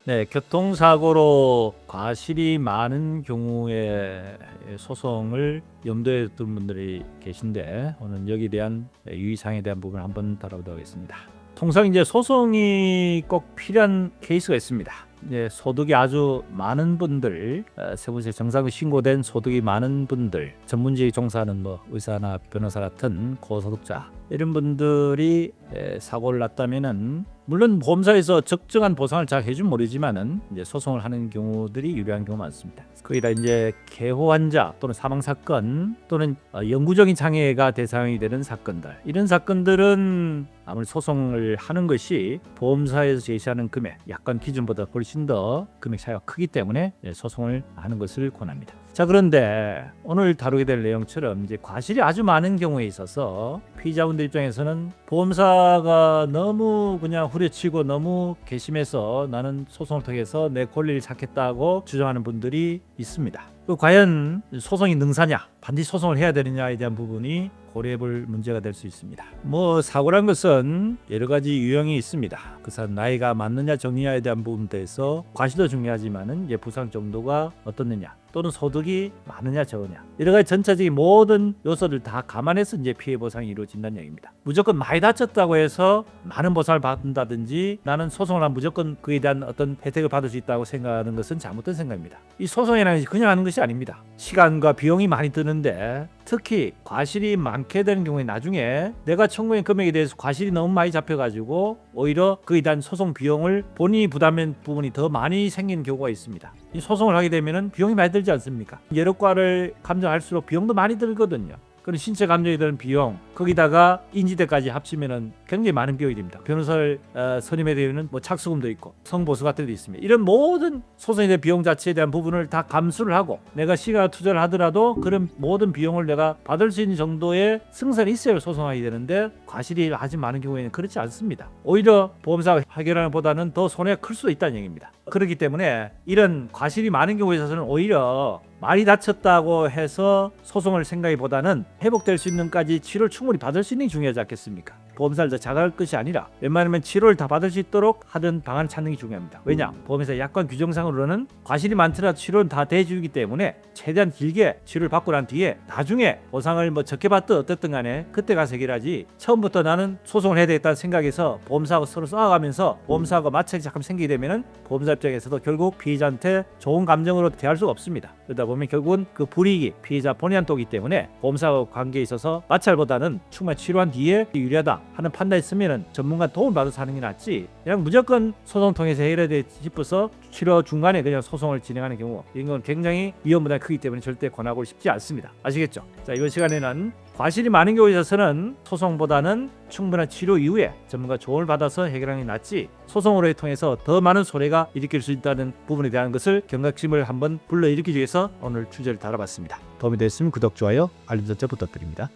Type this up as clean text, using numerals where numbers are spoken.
네, 교통사고로 과실이 많은 경우에 소송을 염두에 둔 분들이 계신데 오늘 여기에 대한 유의사항에 대한 부분을 한번 다뤄보도록 하겠습니다. 통상 이제 소송이 꼭 필요한 케이스가 있습니다. 이제 소득이 아주 많은 분들, 세무서에 정상 신고된 소득이 많은 분들, 전문직에 종사하는 의사나 변호사 같은 고소득자 이런 분들이 사고를 났다면은 물론 보험사에서 적정한 보상을 잘 해준 모르지만은 이제 소송을 하는 경우들이 유리한 경우가 많습니다. 거기다 이제 개호 환자 또는 사망 사건 또는 영구적인 장애가 대상이 되는 사건들, 이런 사건들은 아무리 소송을 하는 것이 보험사에서 제시하는 금액, 약관 기준보다 훨씬 더 금액 차이가 크기 때문에 소송을 하는 것을 권합니다. 자, 그런데 오늘 다루게 될 내용처럼 이제 과실이 아주 많은 경우에 있어서 피의자분들 입장에서는 보험사가 너무 그냥 후려치고 너무 괘씸해서 나는 소송을 통해서 내 권리를 찾겠다고 주장하는 분들이 있습니다. 과연 소송이 능사냐, 반드시 소송을 해야 되느냐에 대한 부분이 고려해볼 문제가 될 수 있습니다. 사고란 것은 여러 가지 유형이 있습니다. 그 사람 나이가 맞느냐 적느냐에 대한 부분에 대해서 과실도 중요하지만은 이제 부상 정도가 어떻느냐 또는 소득이 많으냐 적으냐 여러 가지 전체적인 모든 요소를 다 감안해서 이제 피해 보상이 이루어진다는 얘기입니다. 무조건 많이 다쳤다고 해서 많은 보상을 받는다든지 나는 소송을 하면 무조건 그에 대한 어떤 혜택을 받을 수 있다고 생각하는 것은 잘못된 생각입니다. 이 소송이라는 것이 그냥 하는 것이 아닙니다. 시간과 비용이 많이 드는데 특히 과실이 많게 되는 경우에 나중에 내가 청구한 금액에 대해서 과실이 너무 많이 잡혀가지고 오히려 그에 대한 소송 비용을 본인이 부담한 부분이 더 많이 생기는 경우가 있습니다. 이 소송을 하게 되면 비용이 많이 들지 않습니까? 여러 과를 감정할수록 비용도 많이 들거든요. 그런 신체 감정이 드는 비용, 거기다가 인지대까지 합치면은 굉장히 많은 비용이 됩니다. 변호사를 선임에 대한 착수금도 있고 성보수 같은 데 있습니다. 이런 모든 소송에 대한 비용 자체에 대한 부분을 다 감수를 하고 내가 시간 투자를 하더라도 그런 모든 비용을 내가 받을 수 있는 정도의 승산이 있어야 소송하게 되는데 과실이 아주 많은 경우에는 그렇지 않습니다. 오히려 보험사가 해결하는 보다는 더 손해가 클 수도 있다는 얘기입니다. 그렇기 때문에 이런 과실이 많은 경우에 있어서는 오히려 많이 다쳤다고 해서 소송을 생각보다는 회복될 수 있는까지 치료를 충분히 받을 수 있는 게 중요하지 않겠습니까? 보험사를 더 자각할 것이 아니라 웬만하면 치료를 다 받을 수 있도록 하는 방안을 찾는 게 중요합니다. 왜냐? 보험회사 약관 규정상으로는 과실이 많더라도 치료는 다 대해주기 때문에 최대한 길게 치료를 받고 난 뒤에 나중에 보상을 적게 받든 어쨌든 간에 그때 가서 해결하지, 처음부터 나는 소송을 해야 되겠다는 생각에서 보험사하고 서로 싸워가면서 보험사하고 마찰이 잠깐 생기게 되면은 보험사 입장에서도 결국 피해자한테 좋은 감정으로 대할 수가 없습니다. 그러다 보면 결국은 그 불이익이 피해자 본인한테 오기 때문에 보험사하고 관계에 있어서 마찰보다는 충분히 치료한 뒤에 유리하다 하는 판단이 있으면 전문가 도움을 받아서 하는 게 낫지, 그냥 무조건 소송 통해서 해결해야 돼 싶어서 치료 중간에 그냥 소송을 진행하는 경우, 이런 건 굉장히 위험 부담이 크기 때문에 절대 권하고 싶지 않습니다. 아시겠죠? 자, 이번 시간에는 과실이 많은 경우에 있어서는 소송보다는 충분한 치료 이후에 전문가 조언을 받아서 해결하는 게 낫지, 소송으로 통해서 더 많은 손해가 일으킬 수 있다는 부분에 대한 것을 경각심을 한번 불러일으키기 위해서 오늘 주제를 다뤄봤습니다. 도움이 됐으면 구독, 좋아요, 알림 설정 부탁드립니다.